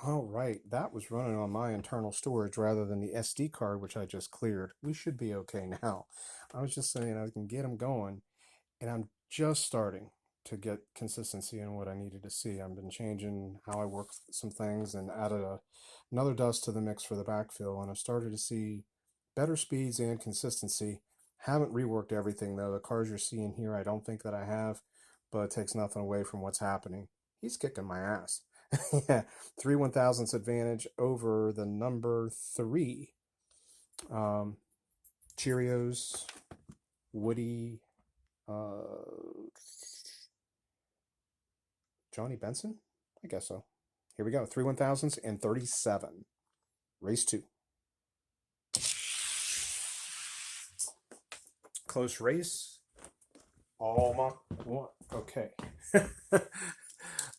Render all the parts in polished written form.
All right, that was running on my internal storage rather than the SD card, which I just cleared. We should be okay now. I was just saying I can get them going, and I'm just starting to get consistency in what I needed to see. I've been changing how I work some things and added another dust to the mix for the backfill, and I started to see better speeds and consistency. Haven't reworked everything though. The cars you're seeing here, I don't think that I have, but it takes nothing away from what's happening. He's kicking my ass. Yeah, 3/1000ths advantage over the number 3. Um, Cheerios, Woody, Johnny Benson? I guess so. Here we go. 3/1000ths and 37. Race 2. Close race. All Mach 1. Okay.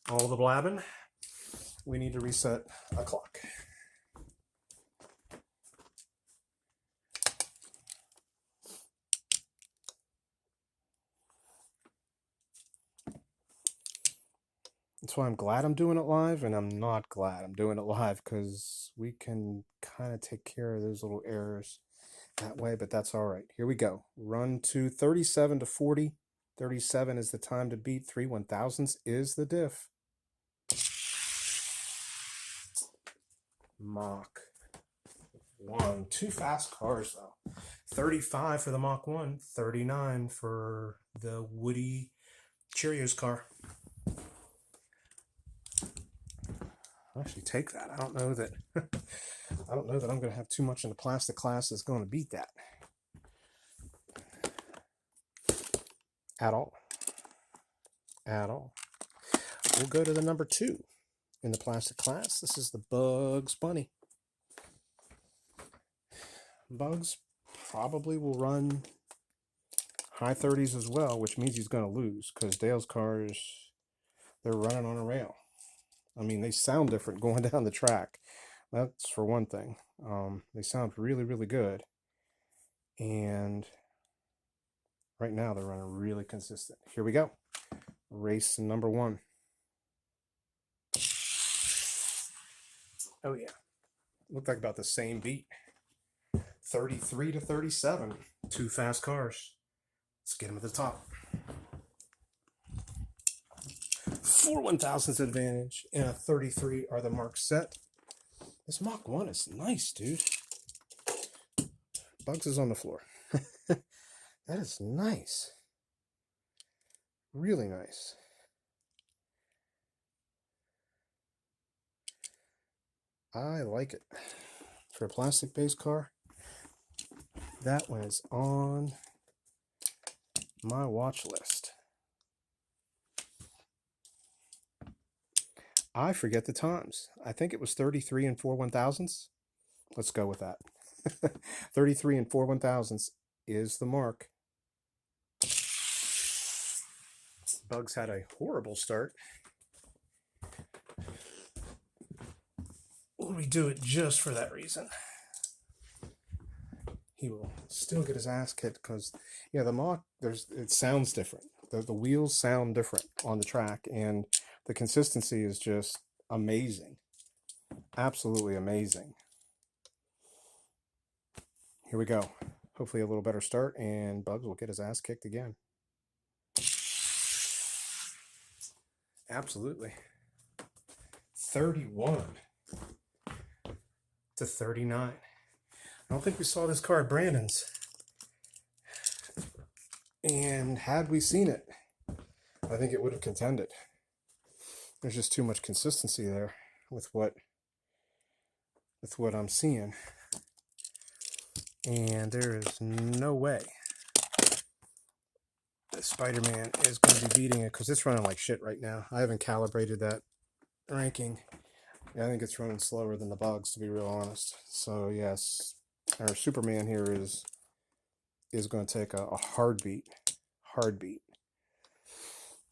All the blabbing. We need to reset a clock. That's why I'm glad I'm doing it live, and I'm not glad I'm doing it live because we can kind of take care of those little errors that way, but that's all right. Here we go. Run to 37 to 40. 37 is the time to beat. 3/1000ths is the diff. Mach 1. Two fast cars, though. 35 for the Mach 1, 39 for the Woody Cheerios car. I'll actually take that. I don't know that I'm going to have too much in the plastic class that's going to beat that. At all. At all. We'll go to the number 2 in the plastic class. This is the Bugs Bunny. Bugs probably will run high 30s as well, which means he's going to lose because Dale's cars, they're running on a rail. I mean, they sound different going down the track. That's for one thing. They sound really, really good. And right now they're running really consistent. Here we go. Race number 1. Oh, yeah. Looked like about the same beat. 33 to 37. Two fast cars. Let's get them at the top. 4/1000ths advantage and a 33 are the marks set. This Mach 1 is nice, dude. Bugs is on the floor. That is nice. Really nice. I like it. For a plastic-based car, that one is on my watch list. I forget the times. I think it was 33 and 4/1000ths. Let's go with that. 33 and 4/1000ths is the mark. Bugs had a horrible start. We do it just for that reason. He will still get his ass kicked because, yeah, the Mach, it sounds different. The wheels sound different on the track, and the consistency is just amazing. Absolutely amazing. Here we go. Hopefully a little better start, and Bugs will get his ass kicked again. Absolutely. 31 to 39. I don't think we saw this car at Brandon's. And had we seen it, I think it would have contended. There's just too much consistency there with what I'm seeing. And there is no way that Spider-Man is going to be beating it because it's running like shit right now. I haven't calibrated that ranking. I think it's running slower than the Bugs, to be real honest. So yes, our Superman here is going to take a hard beat.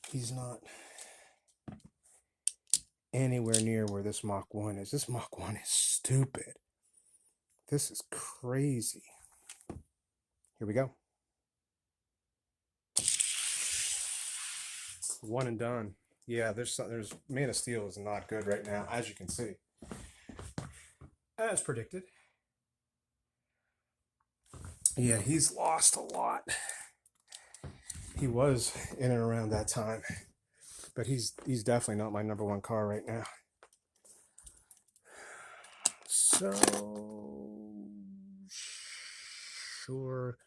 He's not anywhere near where this Mach 1 is. This Mach 1 is stupid. This is crazy. Here we go. One and done. Yeah, there's Man of Steel is not good right now, as you can see. as predicted. Yeah, he's lost a lot. He was in and around that time, but he's definitely not my number one car right now. So sure,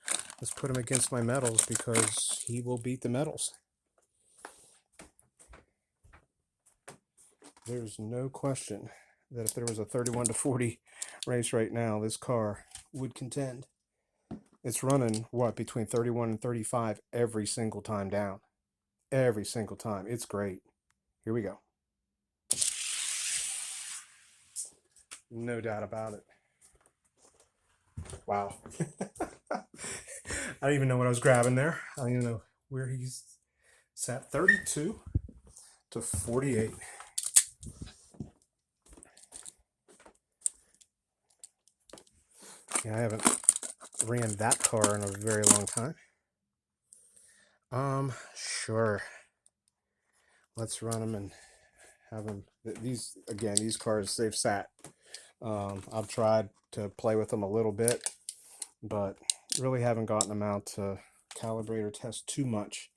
let's put him against my metals because he will beat the metals. There's no question that if there was a 31 to 40 race right now, this car would contend. It's running, what, between 31 and 35 every single time down. Every single time. It's great. Here we go. No doubt about it. Wow. I don't even know what I was grabbing there. I don't even know where he's sat. 32 to 48. Yeah, I haven't ran that car in a very long time. Sure. Let's run them and have them. These cars, they've sat. I've tried to play with them a little bit, but really haven't gotten them out to calibrate or test too much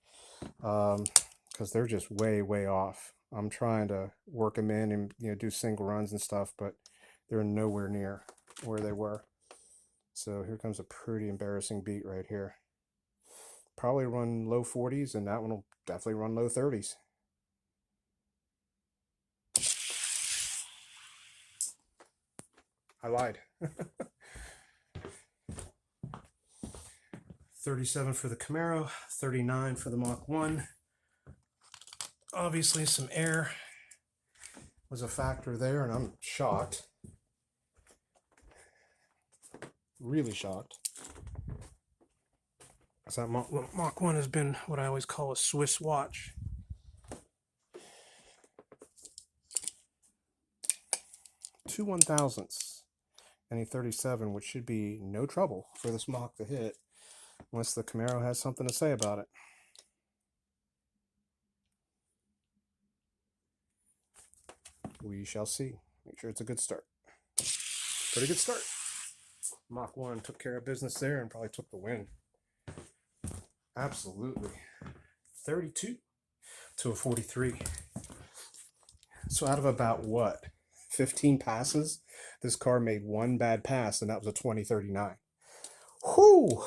because they're just way off. I'm trying to work them in and do single runs and stuff, but they're nowhere near where they were. So here comes a pretty embarrassing beat right here. Probably run low 40s, and that one will definitely run low 30s. I lied. 37 for the Camaro, 39 for the Mach 1. Obviously some air was a factor there, and I'm shocked. Really shocked. So that Mach 1 has been what I always call a Swiss watch. Two 1,000ths and a 37, which should be no trouble for this Mach to hit unless the Camaro has something to say about it. We shall see. Make sure it's a good start. Pretty good start. Mach 1 took care of business there and probably took the win. Absolutely. 32 to a 43. So out of about what? 15 passes, this car made one bad pass, and that was a 2039. Whoo!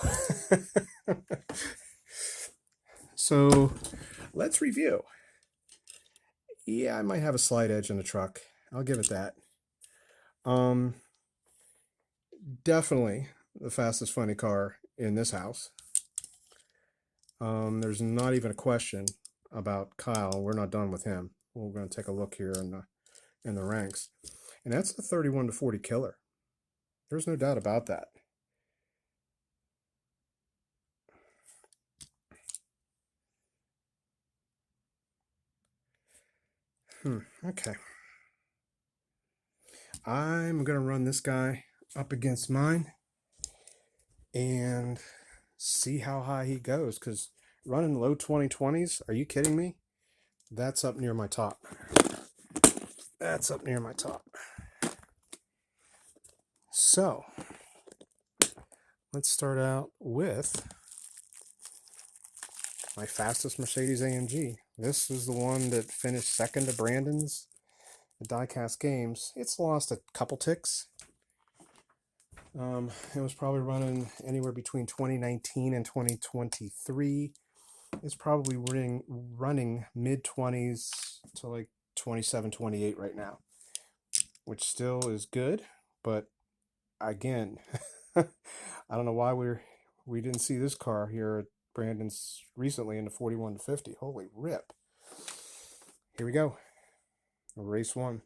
So let's review. Yeah, I might have a slight edge in the truck. I'll give it that. Definitely the fastest funny car in this house. There's not even a question about Kyle. We're not done with him. We're going to take a look here in the ranks. And that's the 31 to 40 killer. There's no doubt about that. Okay. I'm going to run this guy up against mine and see how high he goes, because running low 2020s, are you kidding me? That's up near my top. That's up near my top. So let's start out with my fastest Mercedes AMG. This is the one that finished second to Brandon's at Diecast Games. It's lost a couple ticks. It was probably running anywhere between 2019 and 2023. It's probably running mid-20s to like 27, 28 right now, which still is good. But again, I don't know why we didn't see this car here at Brandon's recently in the 41 to 50. Holy rip. Here we go. Race 1.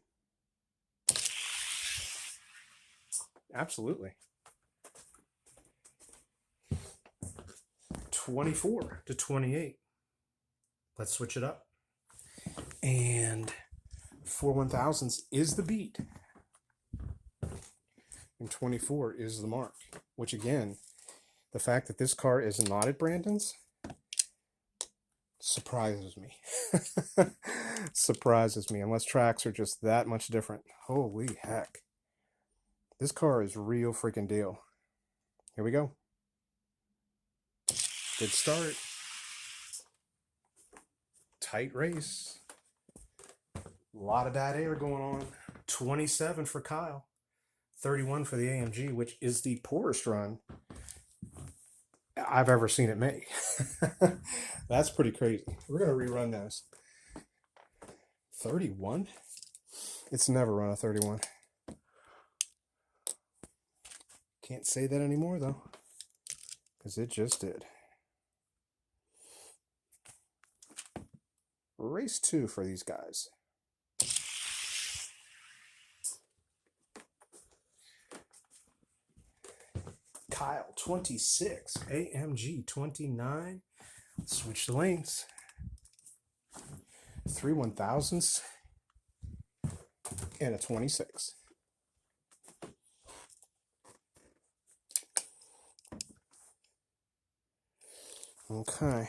Absolutely. 24 to 28. Let's switch it up. And 4 1,000s is the beat. And 24 is the mark. Which again, the fact that this car is not at Brandon's surprises me. Surprises me, unless tracks are just that much different. Holy heck. This car is real freaking deal. Here we go. Good start. Tight race. A lot of that air going on. 27 for Kyle. 31 for the AMG, which is the poorest run I've ever seen it make. That's pretty crazy. We're going to rerun those. 31? It's never run a 31. Can't say that anymore, though, because it just did. Race 2 for these guys. Kyle, 26. AMG, 29. Switch the lanes. 3 1,000s and a 26. Okay.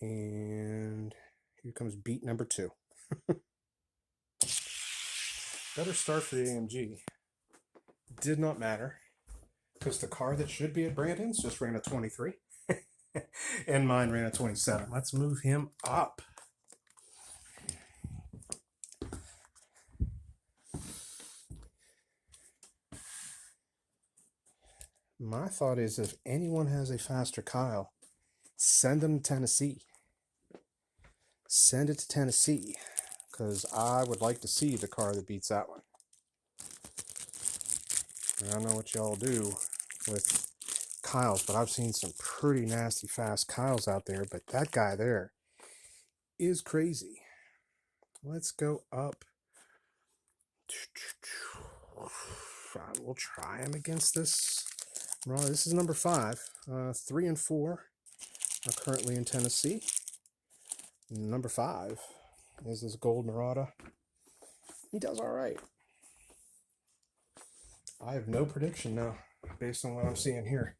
And here comes beat number 2. Better start for the AMG. Did not matter, because the car that should be at Brandon's just ran a 23. And mine ran a 27. Let's move him up. My thought is, if anyone has a faster Kyle, send them to Tennessee. Send it to Tennessee, because I would like to see the car that beats that one. I don't know what y'all do with Kyles, but I've seen some pretty nasty fast Kyles out there, but that guy there is crazy. Let's go up. We'll try him against this. This is number 5. 3 and 4 are currently in Tennessee. Number 5 is this gold Murata. He does all right. I have no prediction now, based on what I'm seeing here.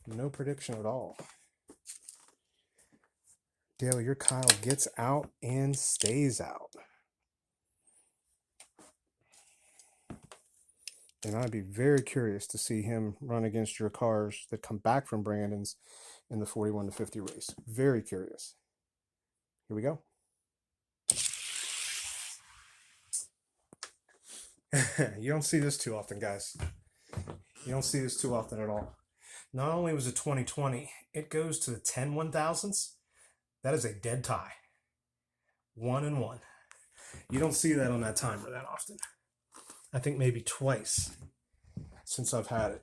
No prediction at all. Dale, your Kyle gets out and stays out. And I'd be very curious to see him run against your cars that come back from Brandon's in the 41 to 50 race. Very curious. Here we go. You don't see this too often, guys. You don't see this too often at all. Not only was it 2020, it goes to the 10 1,000s. That is a dead tie. 1 and 1. You don't see that on that timer that often. I think maybe twice since I've had it.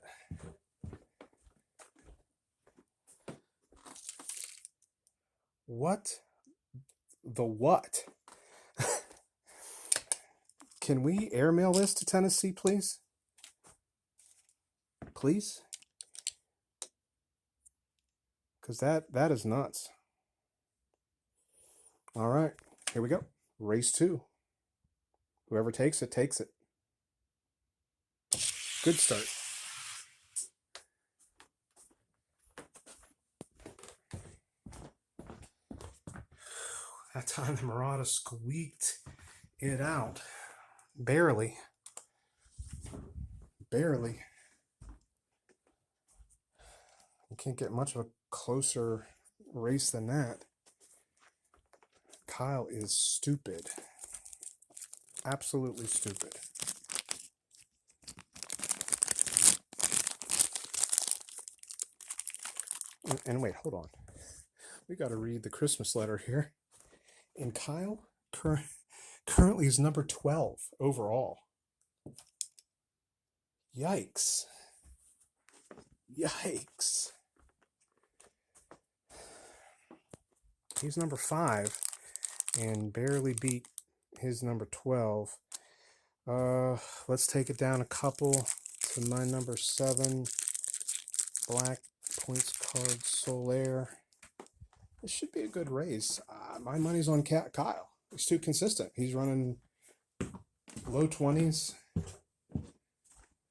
What? The what? Can we airmail this to Tennessee, please? Please? Because that is nuts. All right, here we go. Race 2. Whoever takes it, takes it. Good start. That time the Murata squeaked it out. Barely. Barely. You can't get much of a closer race than that. Kyle is stupid. Absolutely stupid. And wait, hold on. We got to read the Christmas letter here. And Kyle currently is number 12 overall. Yikes. Yikes. He's number 5 and barely beat his number 12. Let's take it down a couple to my number 7. Black points card Solaire. This should be a good race. My money's on Kyle. He's too consistent. He's running low 20s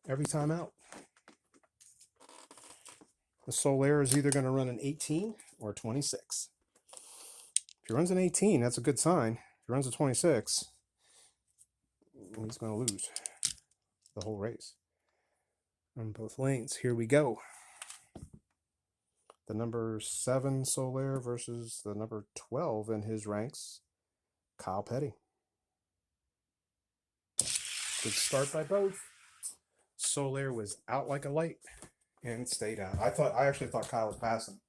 every time out. The Solaire is either going to run an 18 or 26. If he runs an 18, that's a good sign. If he runs a 26, he's going to lose the whole race on both lanes. Here we go. The number 7 Solaire versus the number 12 in his ranks, Kyle Petty. Good start by both. Solaire was out like a light and stayed out. I actually thought Kyle was passing.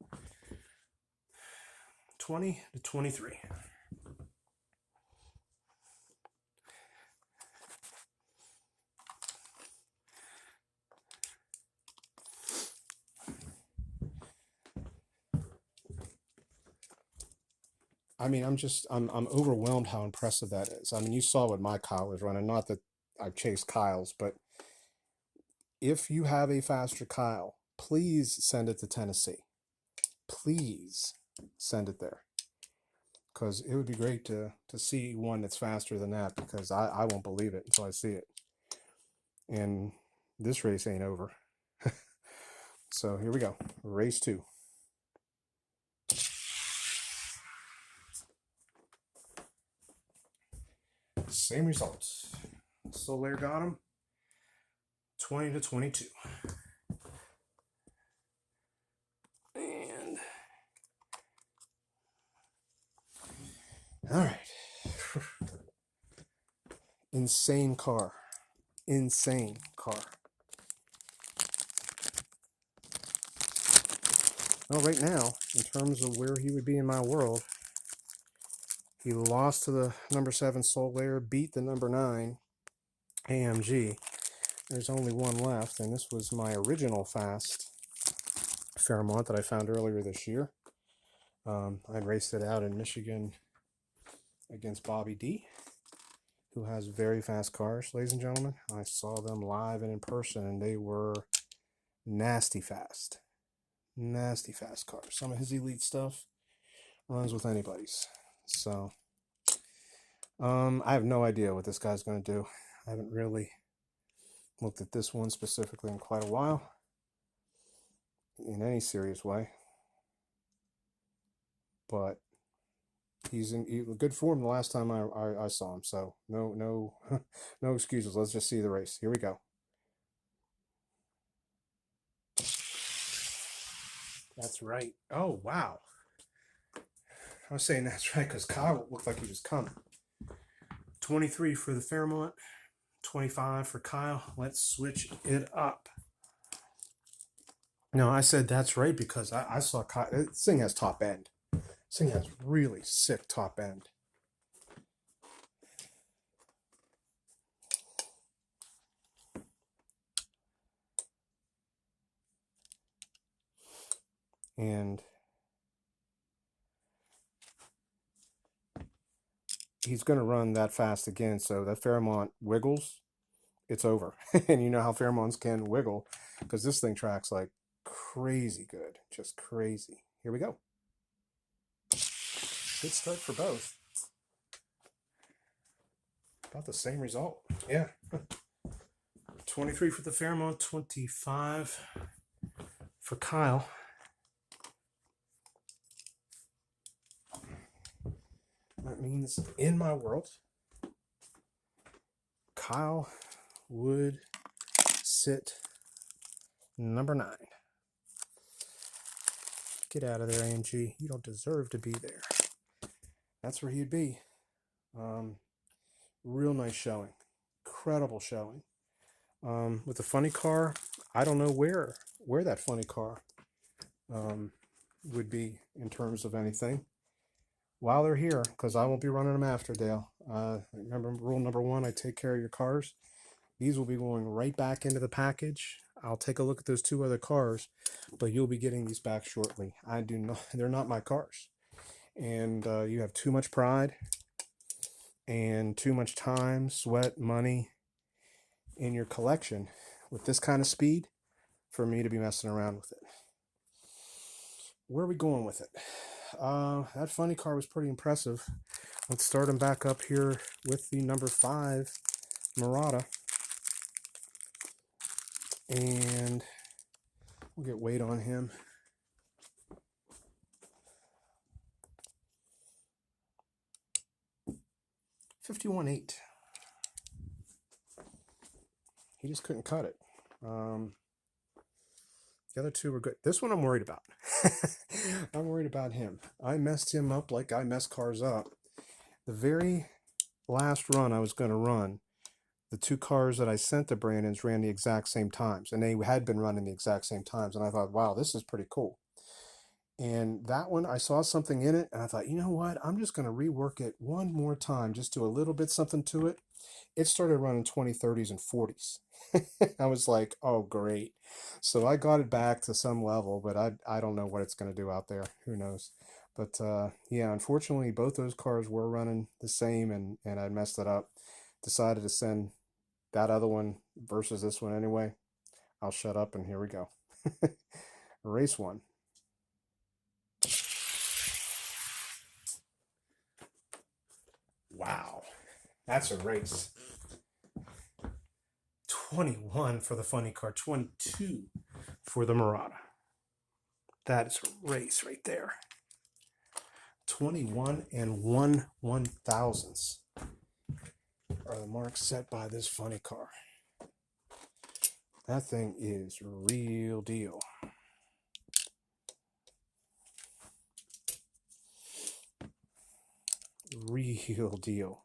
20 to 23. I mean, I'm overwhelmed how impressive that is. I mean, you saw what my Kyle was running. Not that I've chased Kyle's, but if you have a faster Kyle, please send it to Tennessee. Please send it there, because it would be great to see one that's faster than that, because I won't believe it until I see it. And this race ain't over. So here we go. Race 2. Same results. Solaire got him 20 to 22. And all right. Insane car. Insane car. Well, right now, in terms of where he would be in my world, he lost to the number 7 Solaire, beat the number 9 AMG. There's only one left, and this was my original fast Fairmont that I found earlier this year. I raced it out in Michigan against Bobby D, who has very fast cars, ladies and gentlemen. I saw them live and in person, and they were nasty fast. Nasty fast cars. Some of his elite stuff runs with anybody's. So, I have no idea what this guy's going to do. I haven't really looked at this one specifically in quite a while, in any serious way. But he's in good form the last time I saw him. So, no excuses. Let's just see the race. Here we go. That's right. Oh, wow. I was saying that's right because Kyle looked like he was coming. 23 for the Fairmont, 25 for Kyle. Let's switch it up. No, I said that's right because I saw Kyle. This thing has top end. This thing has really sick top end. And he's going to run that fast again, so that Fairmont wiggles, it's over. And you know how Fairmonts can wiggle, because this thing tracks like crazy good, just crazy. Here we go. Good start for both. About the same result. Yeah. 23 for the Fairmont, 25 for Kyle. That means in my world, Kyle would sit number 9. Get out of there, AMG. You don't deserve to be there. That's where he'd be. Real nice showing. Incredible showing. With the funny car, I don't know where that funny car would be in terms of anything while they're here, because I won't be running them after, Dale. Remember rule number 1, I take care of your cars. These will be going right back into the package. I'll take a look at those 2 other cars, but you'll be getting these back shortly. They're not my cars. And you have too much pride and too much time, sweat, money in your collection with this kind of speed for me to be messing around with it. Where are we going with it? That funny car was pretty impressive. Let's start him back up here with the number 5 Murata. And we'll get weight on him. 51.8. He just couldn't cut it. The other two were good. This one I'm worried about. I'm worried about him. I messed him up like I mess cars up. The very last run I was going to run, the two cars that I sent to Brandon's ran the exact same times. And they had been running the exact same times. And I thought, wow, this is pretty cool. And that one, I saw something in it. And I thought, you know what? I'm just going to rework it one more time. Just do a little bit something to it. It started running 20, 30s, and 40s. I was like, oh, great. So I got it back to some level, but I don't know what it's going to do out there. Who knows? But yeah, unfortunately, both those cars were running the same, and I messed it up. Decided to send that other one versus this one anyway. I'll shut up, and here we go. Race 1. Wow, that's a race. 21 for the funny car, 22 for the Murata. That is a race right there. 21 and 1/1000ths are the marks set by this funny car. That thing is real deal. Real deal.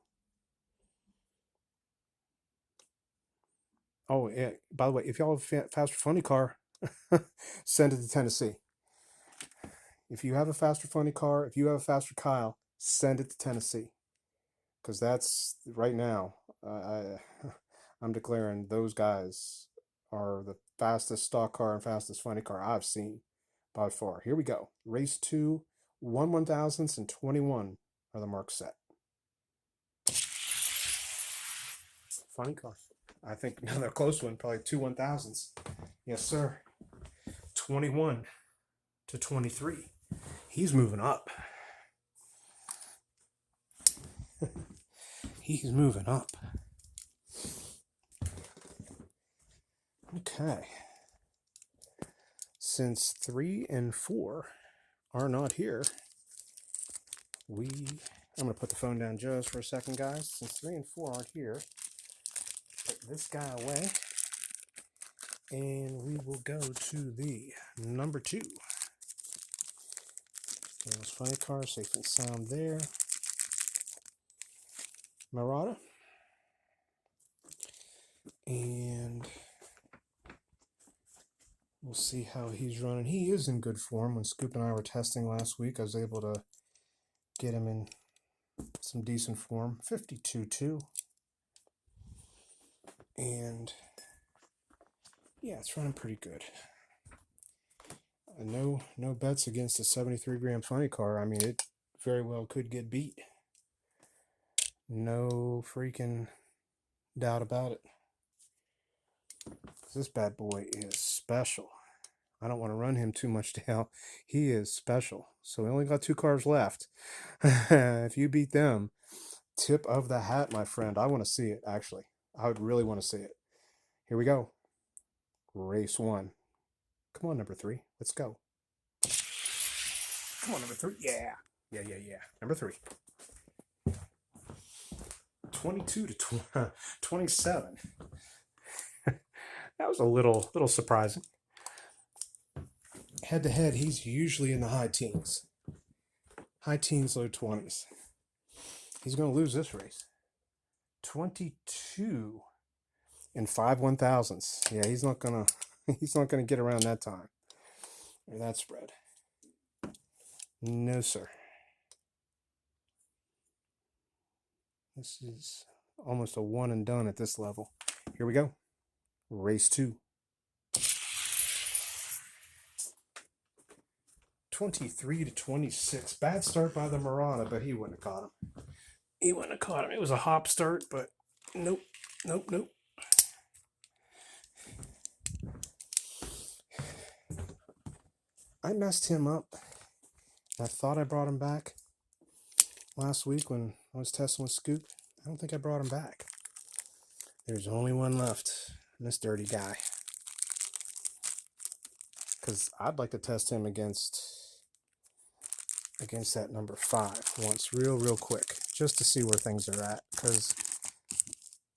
Oh, yeah. By the way, if y'all have a faster funny car, send it to Tennessee. If you have a faster funny car, if you have a faster Kyle, send it to Tennessee. Because that's, right now, I'm declaring those guys are the fastest stock car and fastest funny car I've seen by far. Here we go. Race 2, 1/1000ths and 21 are the marks set. Funny car. I think another close one, probably 2 1/1000ths. Yes, sir. 21 to 23. He's moving up. He's moving up. Okay. Since 3 and 4 are not here, I'm going to put the phone down just for a second, guys. Since 3 and 4 aren't here, put this guy away, and we will go to the number 2. There's funny car, safe and sound there. Murata. And we'll see how he's running. He is in good form. When Scoop and I were testing last week, I was able to get him in some decent form. 52.2. And yeah, it's running pretty good. No bets against a 73-gram funny car. I mean, it very well could get beat. No freaking doubt about it. This bad boy is special. I don't want to run him too much down. He is special. So we only got 2 cars left. If you beat them, tip of the hat, my friend. I want to see it, actually. I would really want to see it. Here we go. Race 1. Come on, number 3. Let's go. Come on, number 3. Yeah. Number 3. 22 to 27. That was a little surprising. Head to head, he's usually in the high teens. High teens, low 20s. He's going to lose this race. 22 and 5 1/1000ths. Yeah, he's not gonna get around that time or that spread. No, sir. This is almost a one and done at this level. Here we go. Race 2. 23 to 26. Bad start by the Murata, but he wouldn't have caught him. It was a hop start, but nope. I messed him up. I thought I brought him back last week when I was testing with Scoop. I don't think I brought him back. There's only one left, this dirty guy. Because I'd like to test him against that number 5 once, real quick, just to see where things are at, because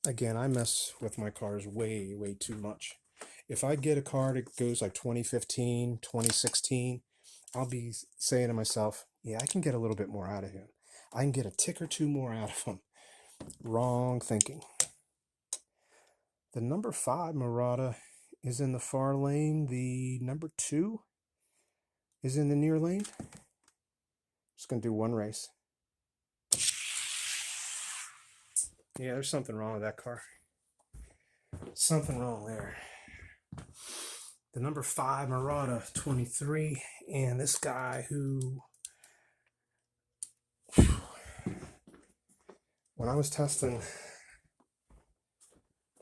again, I mess with my cars way, way too much. If I get a car that goes like 2015, 2016, I'll be saying to myself, yeah, I can get a little bit more out of him. I can get a tick or two more out of him. Wrong thinking. The number 5 Murata is in the far lane. The number 2 is in the near lane. Just going to do one race. Yeah, there's something wrong with that car. Something wrong there. The number 5 Murata 23, and this guy who, when I was testing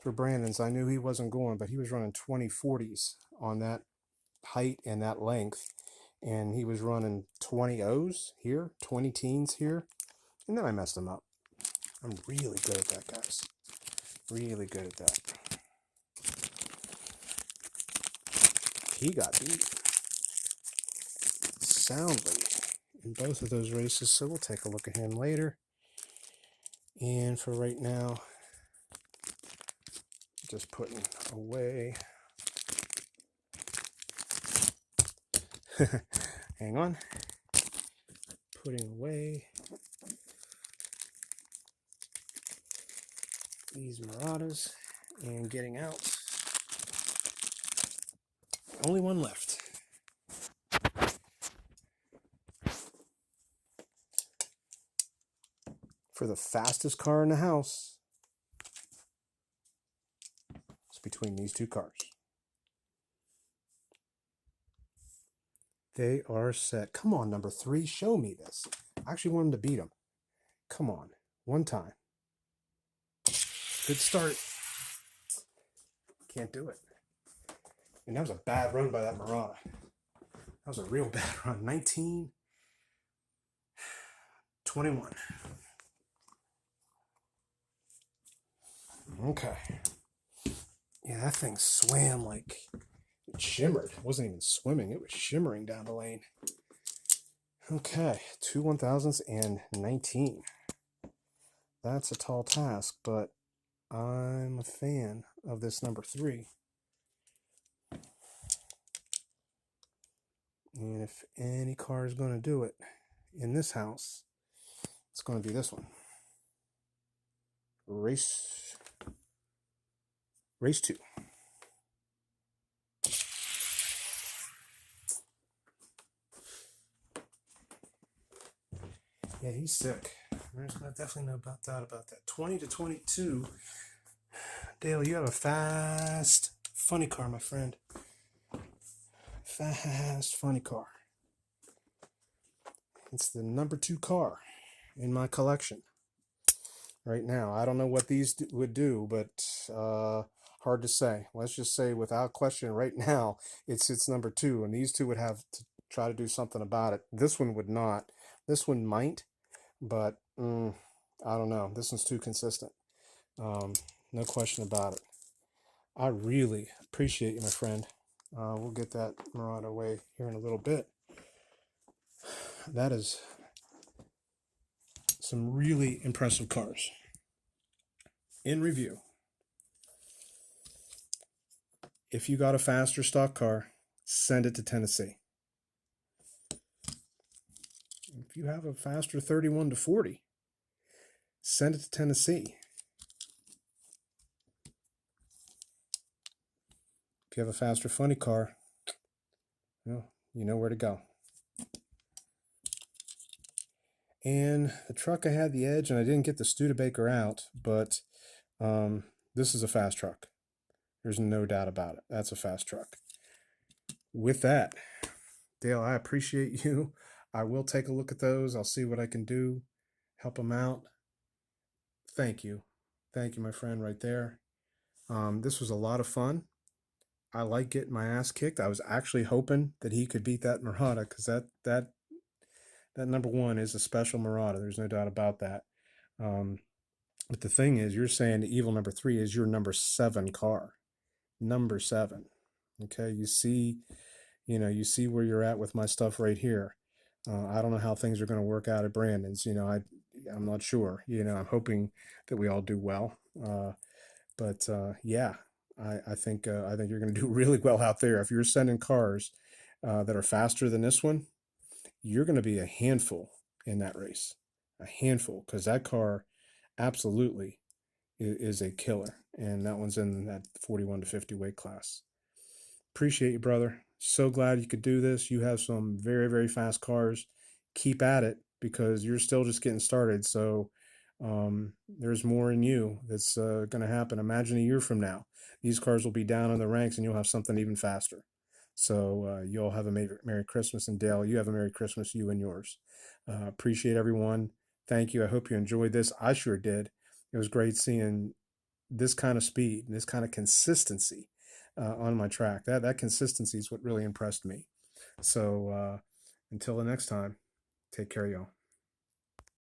for Brandon's, I knew he wasn't going, but he was running 2040s on that height and that length, and he was running 20 O's here, 20 teens here, and then I messed him up. I'm really good at that, guys. Really good at that. He got beat soundly in both of those races, so we'll take a look at him later. And for right now, just putting away. Hang on. Putting away these Muratas and getting out. Only one left. For the fastest car in the house, it's between these two cars. They are set. Come on, number 3, show me this. I actually want him to beat him. Come on, one time. Good start. Can't do it. And that was a bad run by that Murata. That was a real bad run. 19, 21. Okay. Yeah, that thing swam like it shimmered. It wasn't even swimming. It was shimmering down the lane. Okay, 2 1000s and 19. That's a tall task, but I'm a fan of this number 3. And if any car is going to do it in this house, it's going to be this one. Race 2. Yeah, he's sick. There's definitely no doubt about that. 20 to 22. Dale, you have a fast, funny car, my friend. Fast, funny car. It's the number 2 car in my collection right now. I don't know what these would do, but hard to say. Let's just say without question right now, it's number 2, and these two would have to try to do something about it. This one would not. This one might, but I don't know. This one's too consistent. No question about it. I really appreciate you, my friend. We'll get that Murata away here in a little bit. That is some really impressive cars. In review, if you got a faster stock car, send it to Tennessee. If you have a faster 31 to 40, send it to Tennessee. If you have a faster funny car, well, you know where to go. And the truck, I had the Edge, and I didn't get the Studebaker out, but this is a fast truck. There's no doubt about it. That's a fast truck. With that, Dale, I appreciate you. I will take a look at those. I'll see what I can do, help them out. Thank you. Thank you, my friend, right there. This was a lot of fun. I like getting my ass kicked. I was actually hoping that he could beat that Murata, because that number 1 is a special Murata. There's no doubt about that. But the thing is, you're saying the evil number 3 is your number 7 car. Number 7. Okay, you see where you're at with my stuff right here. I don't know how things are going to work out at Brandon's. I'm not sure. I'm hoping that we all do well. But yeah, I think you're going to do really well out there. If you're sending cars that are faster than this one, you're going to be a handful in that race, a handful, because that car absolutely is a killer, and that one's in that 41 to 50 weight class. Appreciate you, brother. So glad you could do this. You have some very, very fast cars. Keep at it because you're still just getting started. So there's more in you that's going to happen. Imagine a year from now, these cars will be down in the ranks and you'll have something even faster. So you all have a Merry Christmas. And Dale, you have a Merry Christmas, you and yours. Appreciate everyone. Thank you. I hope you enjoyed this. I sure did. It was great seeing this kind of speed and this kind of consistency on my track. That consistency is what really impressed me. So until the next time, take care, y'all.